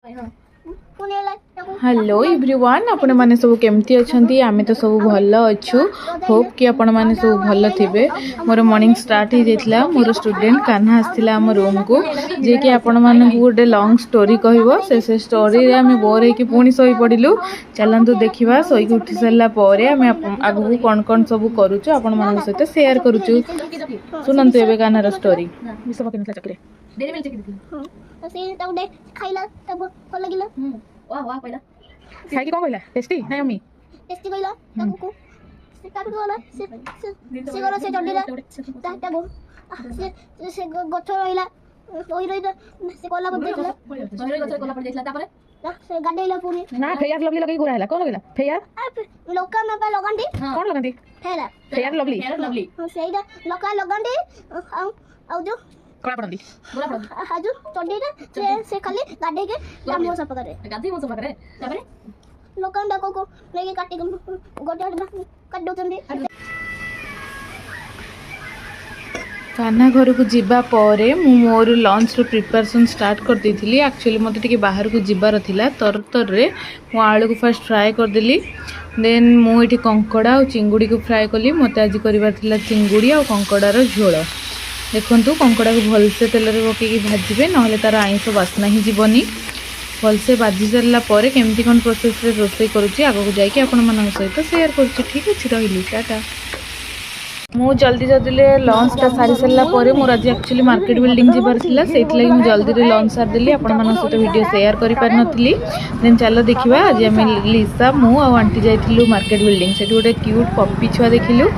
Hello everyone आपण माने सब केमती अछंती आमे तो सब भल अच्छु होप कि आपण माने सब भल थिबे। मोर मॉर्निंग स्टार्ट हो जाइतिला मोर स्टूडेंट कान्हा आस्तिला हम रूम को जे कि आपण माने गोटे लॉन्ग स्टोरी कहबो से स्टोरी रे आमे बोर हे कि पुनी सोई पडिलु। चलंतु देखिबा सोई के उठी सरला परे आमे आगु कोन कोन सब करूछु आपण माने सहित शेयर करूछु। सुनंतु एबे कान्हा रो स्टोरी मिस पके नथला चकरे डेरी मिल चकी से ताऊ दे खाइला तब भल लागिला। वाह वाह पहिला खाइ कि कोन कहला टेस्टी नै अम्मी टेस्टी कहला ताऊ को से ताऊ वाला से गला से जल्दी ताटा गो से गछ रहिला ओइ रहिला से कोला बद देखला ओइ गछ कोला पड़ देखला तापरे से गाडेला पूरी ना फेयर लवली लगे गुरा हैला कोन लगेला फेयर लोका में पे लगंदी कोन लगंदी फेयर लवली सेइदा लोका लगंदी आउ जो कोला पड़ंदी हाजू चंडीटा से खाली गाडे के लामो सफा करे गाधी मो सफा करे तापरे लोकान डाको को लेके काटी गोटे काट दोचंदी। कान्हा घर को जीवा परे मु मोर लंच रो प्रिपरेशन स्टार्ट कर देथिली। एक्चुअली मते टिके बाहर को जीवार थिला तर रे मु आलू को फर्स्ट फ्राई कर देली देन मु एठी कंकड़ा और चिंगुड़ी को फ्राई कली। मते आज करिवार थिला चिंगुड़ी और कंकड़ा रो झोल। देखंतु कंकड़ा को भलसे तेल रे पकेकी भाजिबे नहले तार आइंस बास्ना ही जीवनी। भलसे भाजी सारा पर केमती कौन प्रोसेस रे रोषे करुच्ची आग को जाकि आपण मान सहित शेयर करुच्ची। ठीक अच्छे रही टाटा। मु जल्दी जल्दी लंचटा सारी सारा पर मोर आज एक्चुअली मार्केट बिल्डिंग जीवार थिला सेति लागि मु जल्दी लंच सार देली आपण मान सहित वीडियो शेयर करि पार नथिली। देन चलो देखिबा आज हम लिसा मु आ आंटी जाइथिलु मार्केट बिल्डिंग सेठी गोटे क्यूट पप्पी छुआ देखिलु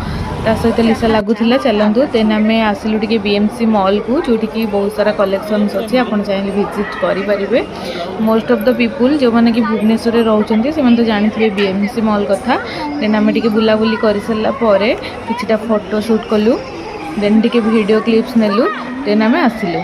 ता सहित लिसा लागुला। चलतु देन आम आसिलु टिके बीएमसी मॉल को जोटी की बहुत सारा कलेक्शंस अच्छी आपन चाहिए विजिट करें। मोस्ट ऑफ द पीपुल जो मैंने कि भुवनेश्वर रहउछंती से तो जानिथिबे बीएमसी मॉल कथा। देन आम टिके बुलाबुली कर सारा पर किछिटा फोटो शूट कलु देन टिके वीडियो क्लिप्स नेलु देन आम आसिलु।